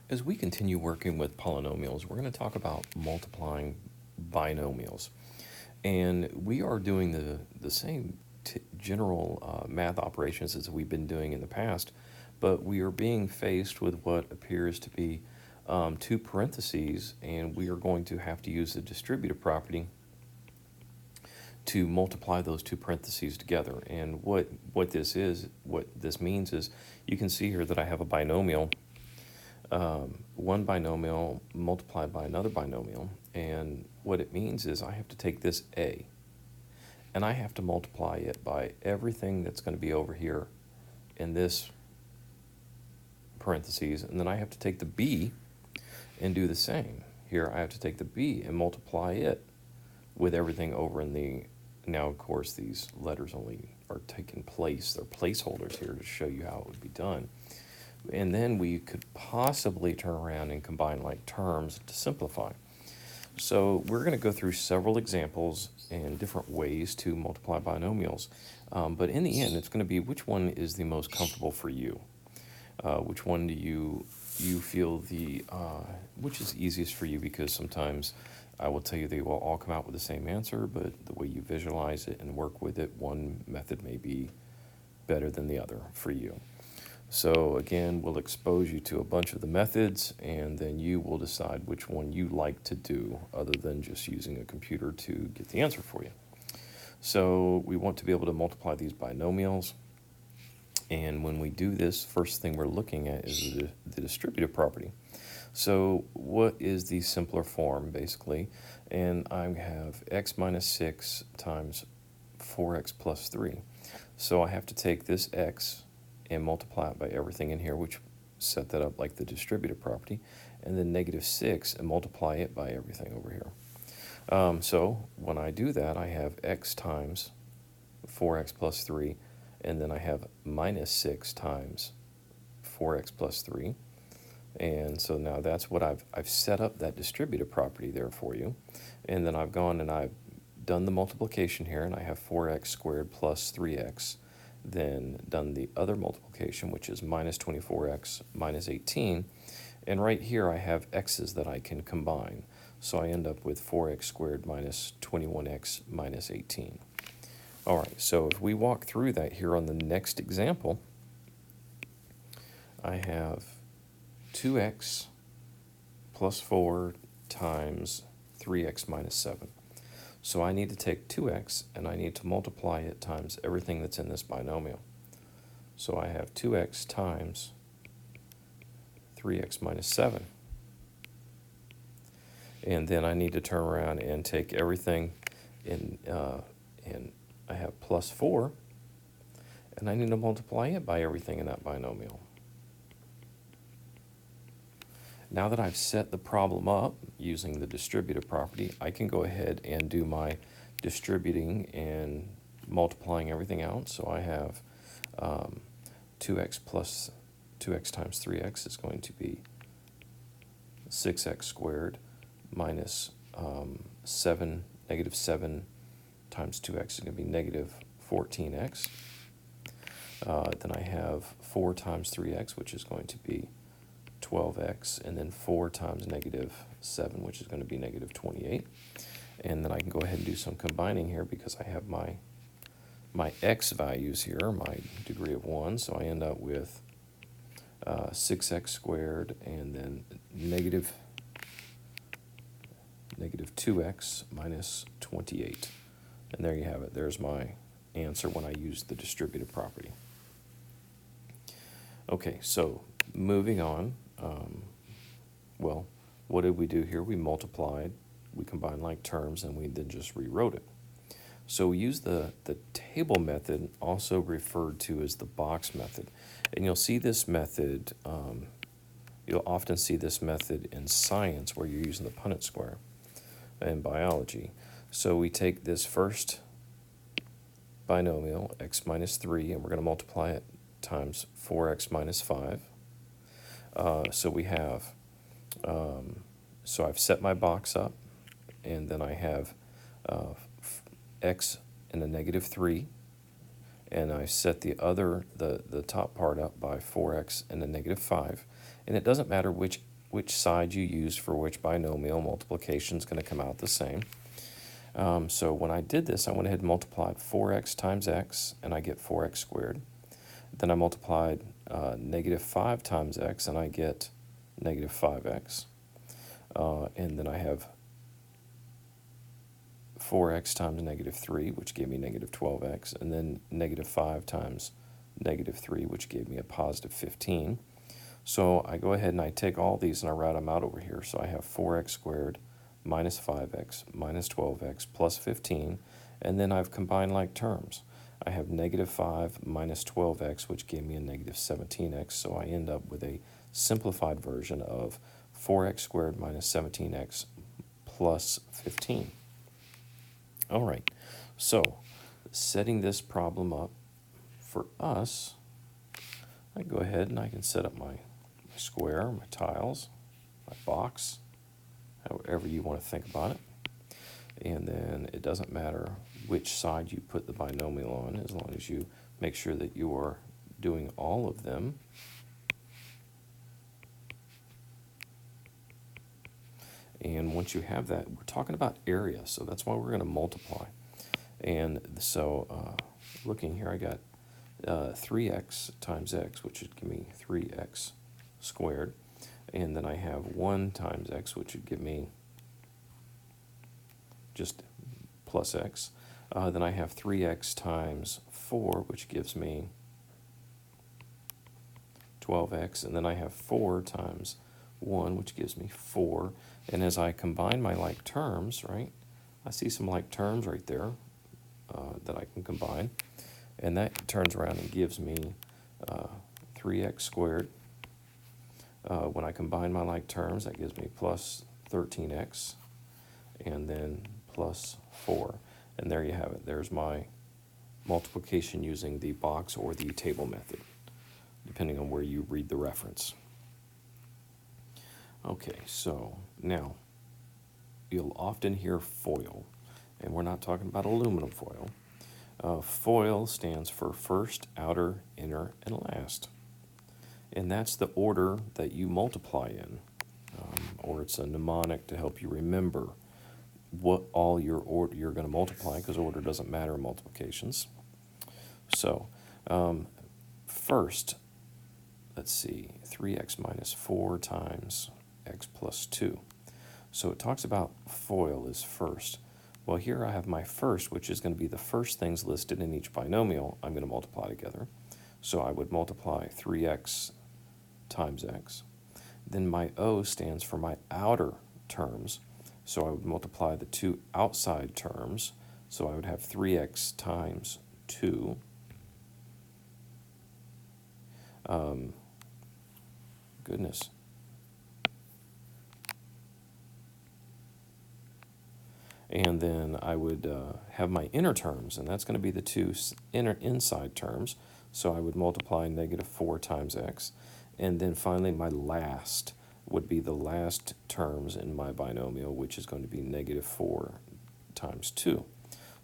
As we continue working with polynomials, we're going to talk about multiplying binomials. And we are doing the same general math operations as we've been doing in the past, but we are being faced with what appears to be two parentheses, and we are going to have to use the distributive property to multiply those two parentheses together. And what this means is, you can see here that I have a binomial, one binomial multiplied by another binomial, and what it means is I have to take this a, and I have to multiply it by everything that's going to be over here in this parentheses, and then I have to take the b and do the same. Here I have to take the b and multiply it with everything over in the, now of course these letters only are taking place, they're placeholders here to show you how it would be done. And then we could possibly turn around and combine like terms to simplify. So we're going to go through several examples and different ways to multiply binomials. But in the end, it's going to be which one is the most comfortable for you. Which one do you feel which is easiest for you, because sometimes I will tell you they will all come out with the same answer, but the way you visualize it and work with it, one method may be better than the other for you. So again, we'll expose you to a bunch of the methods, and then you will decide which one you like to do, other than just using a computer to get the answer for you. So we want to be able to multiply these binomials. And when we do this, first thing we're looking at is the distributive property. So what is the simpler form, basically? And I have x minus 6 times 4x plus 3. So I have to take this x and multiply it by everything in here, which set that up like the distributive property, and then negative 6 and multiply it by everything over here. So when I do that, I have x times 4x plus 3, and then I have minus 6 times 4x plus 3. And so now that's what I've set up that distributive property there for you. And then I've gone and I've done the multiplication here, and I have 4x squared plus 3x. Then done the other multiplication, which is minus 24x minus 18. And right here I have x's that I can combine. So I end up with 4x squared minus 21x minus 18. All right, so if we walk through that here on the next example, I have 2x plus 4 times 3x minus 7. So I need to take 2x and I need to multiply it times everything that's in this binomial. So I have 2x times 3x minus 7. And then I need to turn around and take everything and I have plus 4, and I need to multiply it by everything in that binomial. Now that I've set the problem up using the distributive property, I can go ahead and do my distributing and multiplying everything out. So I have 2x plus 2x times 3x is going to be 6x squared minus negative 7 times 2x is going to be negative 14x. Then I have 4 times 3x, which is going to be 12x, and then 4 times negative 7, which is going to be negative 28. And then I can go ahead and do some combining here, because I have my x values here, my degree of 1, so I end up with 6x squared, and then negative 2x minus 28. And there you have it. There's my answer when I use the distributive property. Okay, so moving on. Well, what did we do here? We multiplied, we combined like terms, and we then just rewrote it. So we use the table method, also referred to as the box method. And you'll see this method, you'll often see this method in science, where you're using the Punnett square, in biology. So we take this first binomial, x minus 3, and we're going to multiply it times 4x minus 5. So we have, so I've set my box up, and then I have x in a negative 3, and I set the top part up by 4x in a negative 5. And it doesn't matter which which side you use for which binomial, multiplication is going to come out the same. So when I did this, I went ahead and multiplied 4x times x, and I get 4x squared. Then I multiplied negative 5 times x, and I get negative 5x. And then I have 4x times negative 3, which gave me negative 12x, and then negative 5 times negative 3, which gave me a positive 15. So I go ahead and I take all these and I round them out over here. So I have 4x squared minus 5x minus 12x plus 15, and then I've combined like terms. I have negative 5 minus 12x, which gave me a negative 17x, so I end up with a simplified version of 4x squared minus 17x plus 15. All right, so setting this problem up for us, I go ahead and I can set up my square, my tiles, my box, however you want to think about it. And then it doesn't matter which side you put the binomial on, as long as you make sure that you are doing all of them. And once you have that, we're talking about area, so that's why we're going to multiply. And so looking here, I got 3x times x, which would give me 3x squared. And then I have 1 times x, which would give me just plus x. Then I have 3x times 4, which gives me 12x. And then I have 4 times 1, which gives me 4. And as I combine my like terms, right, I see some like terms right there that I can combine. And that turns around and gives me 3x squared. When I combine my like terms, that gives me plus 13x, and then plus 4. And there you have it. There's my multiplication using the box or the table method, depending on where you read the reference. Okay, so now you'll often hear FOIL, and we're not talking about aluminum foil. FOIL stands for first, outer, inner, and last. And that's the order that you multiply in, or it's a mnemonic to help you remember what all your order you're going to multiply, because order doesn't matter in multiplications. So first, let's see, 3x minus 4 times x plus 2. So it talks about FOIL is first. Well, here I have my first, which is going to be the first things listed in each binomial I'm going to multiply together. So I would multiply 3x times x. Then my O stands for my outer terms. So I would multiply the two outside terms. So I would have 3x times 2. Goodness. And then I would have my inner terms, and that's going to be the two inside terms. So I would multiply negative 4 times x. And then finally my last would be the last terms in my binomial, which is going to be negative 4 times 2.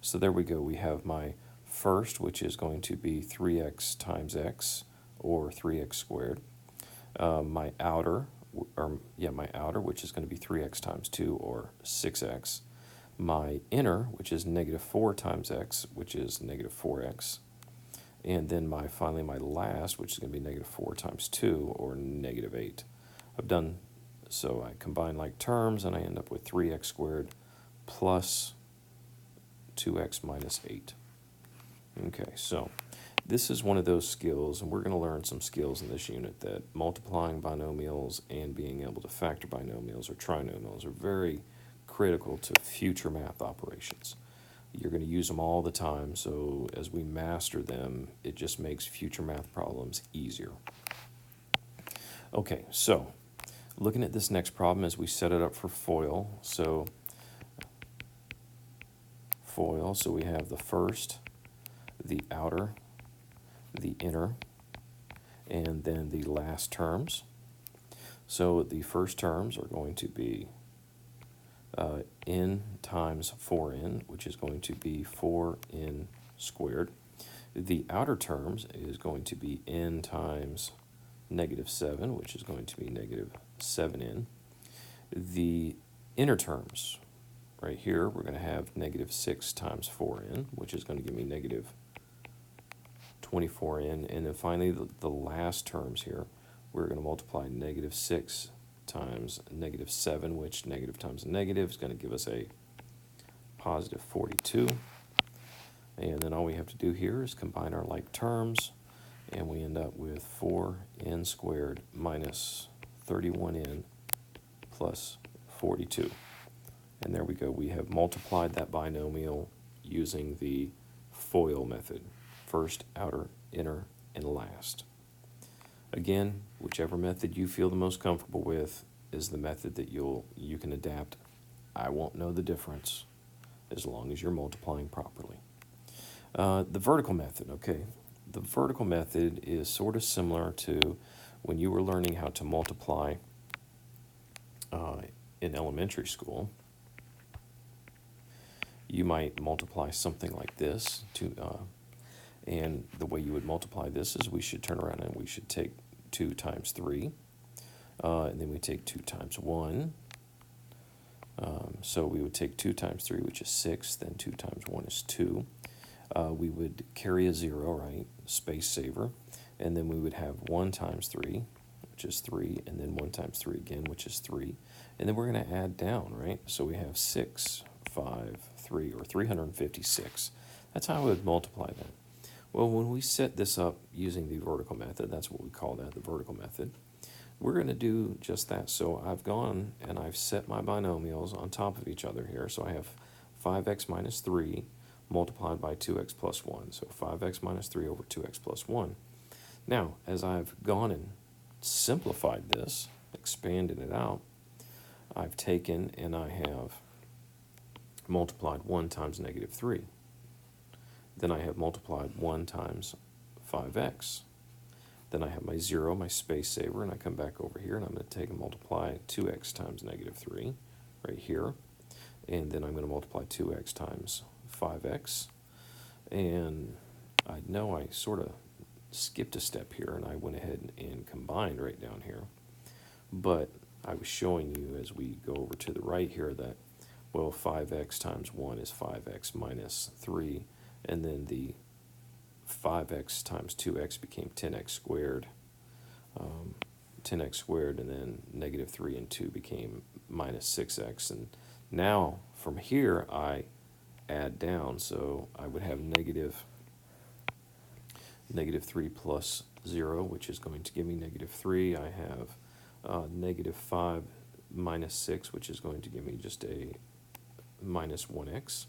So there we go. We have my first, which is going to be 3x times x, or 3x squared. My outer, which is going to be 3x times 2, or 6x. My inner, which is negative 4 times x, which is negative 4x. And then finally my last, which is going to be negative 4 times 2, or negative 8. So I combine like terms, and I end up with 3x squared plus 2x minus 8. Okay, so this is one of those skills, and we're going to learn some skills in this unit, that multiplying binomials and being able to factor binomials or trinomials are very critical to future math operations. You're going to use them all the time, so as we master them, it just makes future math problems easier. Okay, so looking at this next problem as we set it up for FOIL. So we have the first, the outer, the inner, and then the last terms. So the first terms are going to be n times 4n, which is going to be 4n squared. The outer terms is going to be n times negative 7, which is going to be negative 7n. The inner terms, right here, we're going to have negative 6 times 4n, which is going to give me negative 24n. And then finally, the last terms here, we're going to multiply negative 6 times negative 7, which negative times a negative is going to give us a positive 42. And then all we have to do here is combine our like terms, and we end up with 4n squared minus 31n plus 42. And there we go. We have multiplied that binomial using the FOIL method. First, outer, inner, and last. Again, whichever method you feel the most comfortable with is the method that you can adapt. I won't know the difference as long as you're multiplying properly. The vertical method, okay. The vertical method is sort of similar to when you were learning how to multiply in elementary school. You might multiply something like this, and the way you would multiply this is we should turn around and we should take 2 times 3, and then we take 2 times 1. So we would take 2 times 3, which is 6, then 2 times 1 is 2. We would carry a 0, right, space saver, and then we would have 1 times 3, which is 3, and then 1 times 3 again, which is 3, and then we're going to add down, right? So we have 6, 5, 3, or 356. That's how I would multiply that. Well, when we set this up using the vertical method, that's what we call that, the vertical method, we're going to do just that. So I've gone and I've set my binomials on top of each other here. So I have 5x minus 3 multiplied by 2x plus 1. So 5x minus 3 over 2x plus 1. Now, as I've gone and simplified this, expanded it out, I've taken and I have multiplied 1 times negative 3. Then I have multiplied 1 times 5x. Then I have my 0, my space saver, and I come back over here and I'm going to take and multiply 2x times negative 3 right here. And then I'm going to multiply 2x times 5x. And I know I sort of skipped a step here and I went ahead and combined right down here. But I was showing you as we go over to the right here that, well, 5x times 1 is 5x minus 3. And then the 5x times 2x became 10x squared. 10x squared, and then negative 3 and 2 became minus 6x. And now from here I add down, so I would have negative 3 plus 0, which is going to give me negative 3. I have negative 5 minus 6, which is going to give me just a minus 1x.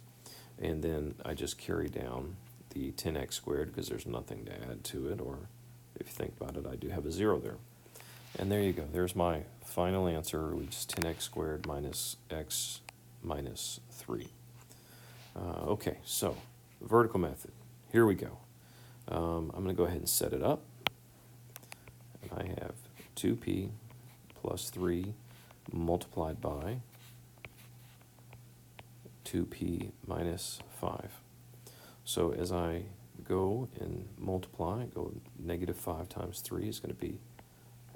And then I just carry down the 10x squared because there's nothing to add to it, or if you think about it, I do have a 0 there. And there you go. There's my final answer, which is 10x squared minus x minus 3. Okay, so vertical method. Here we go. I'm going to go ahead and set it up. And I have 2p plus 3 multiplied by 2p minus 5. So as I go and multiply, go negative 5 times 3 is going to be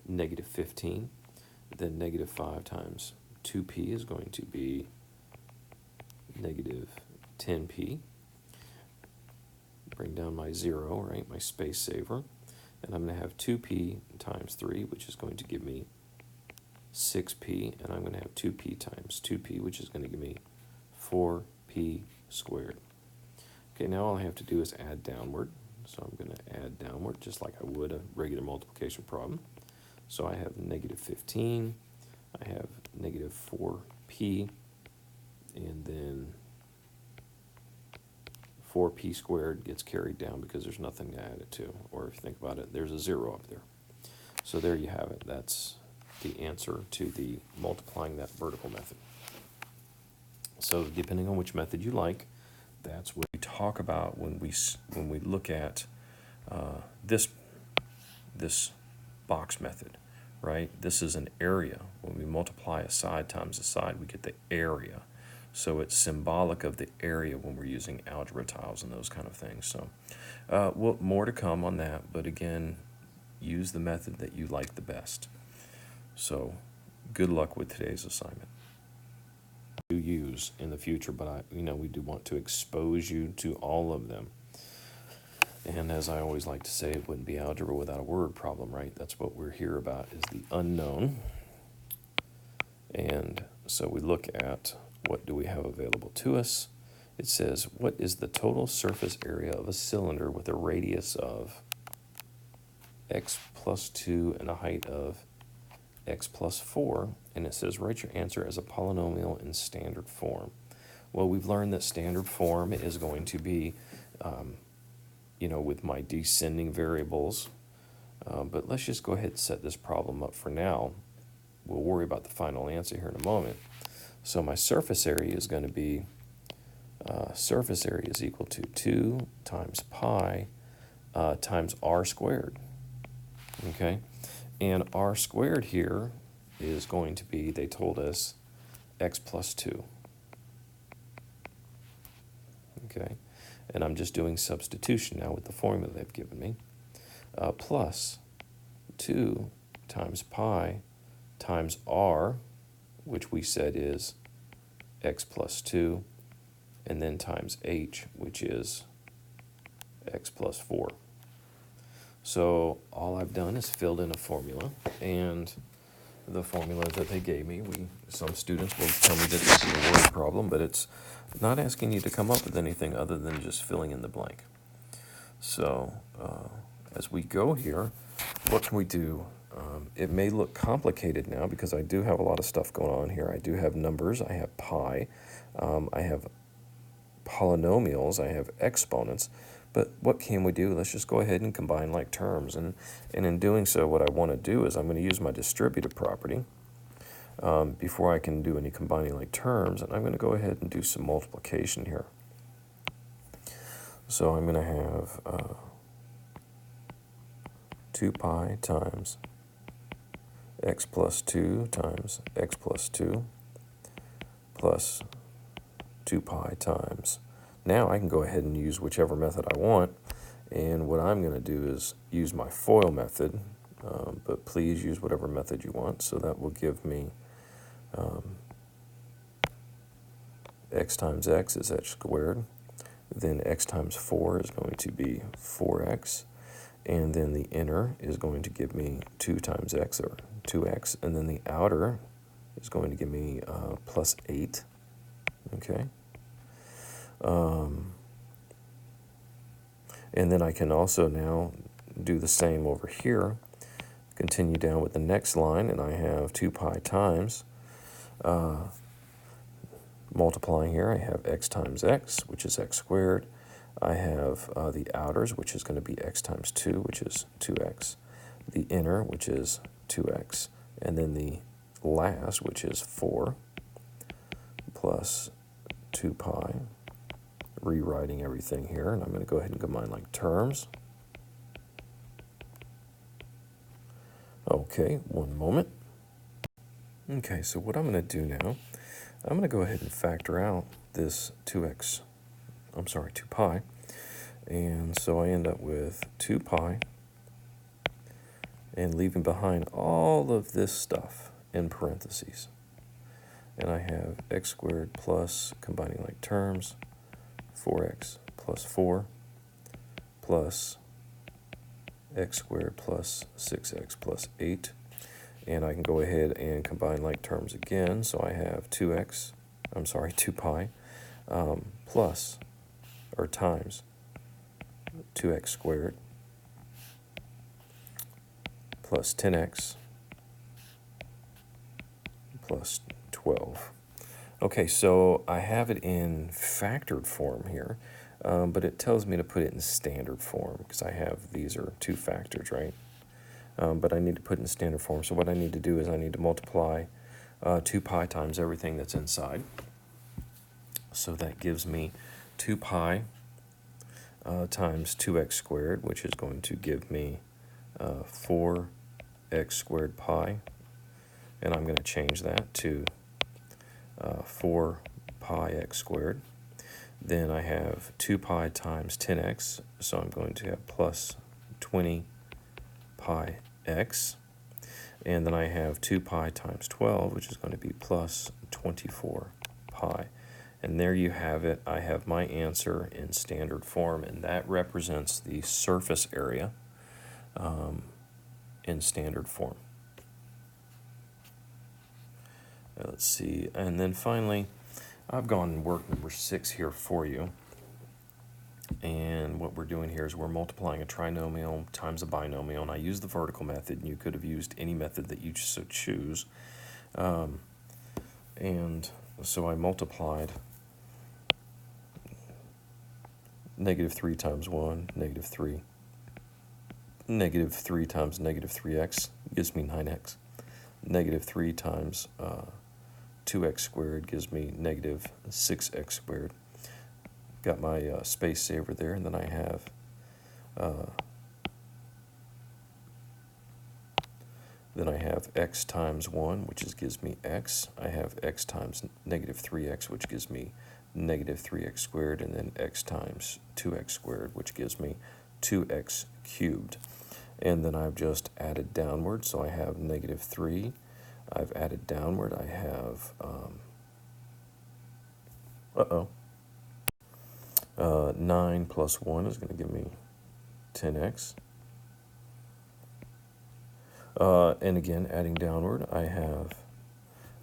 negative 15. Then negative 5 times 2p is going to be negative 10p. Bring down my 0, right, my space saver. And I'm going to have 2p times 3, which is going to give me 6p. And I'm going to have 2p times 2p, which is going to give me 4p squared. Okay, now all I have to do is add downward. So I'm going to add downward just like I would a regular multiplication problem. So I have negative 15, I have negative 4p, and then 4p squared gets carried down because there's nothing to add it to. Or if you think about it, there's a 0 up there. So there you have it. That's the answer to the multiplying that vertical method. So depending on which method you like, that's what we talk about when we look at this box method, right? This is an area. When we multiply a side times a side, we get the area. So it's symbolic of the area when we're using algebra tiles and those kind of things. So more to come on that, but again, use the method that you like the best. So good luck with today's assignment. You use in the future, but we do want to expose you to all of them. And as I always like to say, it wouldn't be algebra without a word problem, right? That's what we're here about, is the unknown. And so we look at what do we have available to us. It says, what is the total surface area of a cylinder with a radius of x plus 2 and a height of x plus 4? And it says, write your answer as a polynomial in standard form. Well, we've learned that standard form is going to be, with my descending variables. But let's just go ahead and set this problem up for now. We'll worry about the final answer here in a moment. So my surface area is going to be, surface area is equal to 2 times pi times r squared. Okay? And r squared here is going to be, they told us, x plus 2. Okay? And I'm just doing substitution now with the formula they've given me. Plus 2 times pi times r, which we said is x plus 2, and then times h, which is x plus 4. So all I've done is filled in a formula, and the formula that they gave me, some students will tell me that this is a word problem, but it's not asking you to come up with anything other than just filling in the blank. So as we go here, what can we do? It may look complicated now because I do have a lot of stuff going on here. I do have numbers, I have pi, I have polynomials, I have exponents, but what can we do? Let's just go ahead and combine like terms. And in doing so, what I want to do is I'm going to use my distributive property before I can do any combining like terms, and I'm going to go ahead and do some multiplication here. So I'm going to have 2 pi times x plus 2 times x plus 2 plus 2 pi times. Now I can go ahead and use whichever method I want, and what I'm going to do is use my FOIL method, but please use whatever method you want. So that will give me x times x is x squared, then x times 4 is going to be 4x, and then the inner is going to give me 2 times x, or 2x, and then the outer is going to give me plus 8, okay? And then I can also now do the same over here, continue down with the next line, and I have 2 pi times, multiplying here, I have x times x, which is x squared. I have the outers, which is going to be x times 2, which is 2x. The inner, which is 2x. And then the last, which is 4, plus 2 pi. Rewriting everything here, and I'm going to go ahead and combine like terms. Okay, one moment. Okay, so what I'm going to do now, I'm going to go ahead and factor out this 2 pi, and so I end up with 2 pi, and leaving behind all of this stuff in parentheses. And I have x squared plus, combining like terms, 4x plus 4 plus x squared plus 6x plus 8. And I can go ahead and combine like terms again. So I have 2 pi plus, or times, 2x squared plus 10x plus 12. Okay, so I have it in factored form here, but it tells me to put it in standard form because I have, these are 2 factors, right? But I need to put it in standard form. So what I need to do is I need to multiply 2 pi times everything that's inside. So that gives me 2 pi times 2x squared, which is going to give me 4x squared pi. And I'm going to change that to 4 pi x squared. Then I have 2 pi times 10x, so I'm going to have plus 20 pi x. And then I have 2 pi times 12, which is going to be plus 24 pi. And there you have it. I have my answer in standard form, and that represents the surface area in standard form. Let's see, and then finally, I've gone work number 6 here for you. And what we're doing here is we're multiplying a trinomial times a binomial, and I use the vertical method, and you could have used any method that you so choose. And so I multiplied -3 times 1, -3. -3 times -3x gives me 9x. -3 times 2x squared gives me -6x squared. Got my space saver there, and then I have x times 1, which gives me x. I have x times -3x, which gives me -3x squared, and then x times 2x squared, which gives me 2x cubed. And then I've just added downward, so I have -3. I've added downward, I have 9 plus 1 is going to give me 10x. And again, adding downward, I have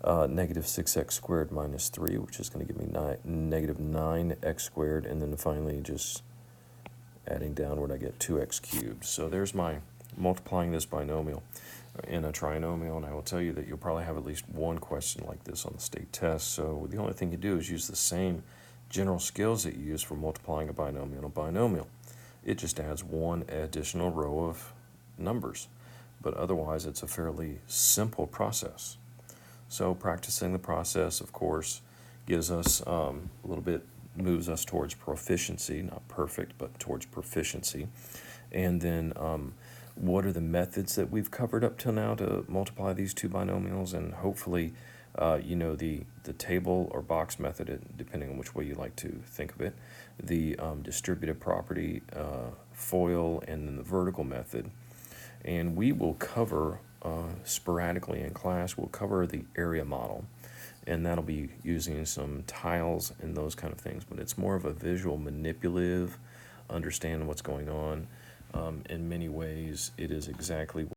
-6x squared minus 3, which is going to give me -9x squared. And then finally, just adding downward, I get 2x cubed. So there's my multiplying this binomial in a trinomial, and I will tell you that you'll probably have at least one question like this on the state test. So the only thing you do is use the same general skills that you use for multiplying a binomial. It just adds one additional row of numbers, but otherwise it's a fairly simple process. So practicing the process, of course, gives us a little bit, moves us towards proficiency, not perfect, but towards proficiency. And then what are the methods that we've covered up till now to multiply these two binomials? And hopefully you know the table or box method, depending on which way you like to think of it, the distributive property, FOIL, and then the vertical method. And we will cover sporadically in class, we'll cover the area model, and that'll be using some tiles and those kind of things, but it's more of a visual manipulative, understand what's going on. In many ways, it is exactly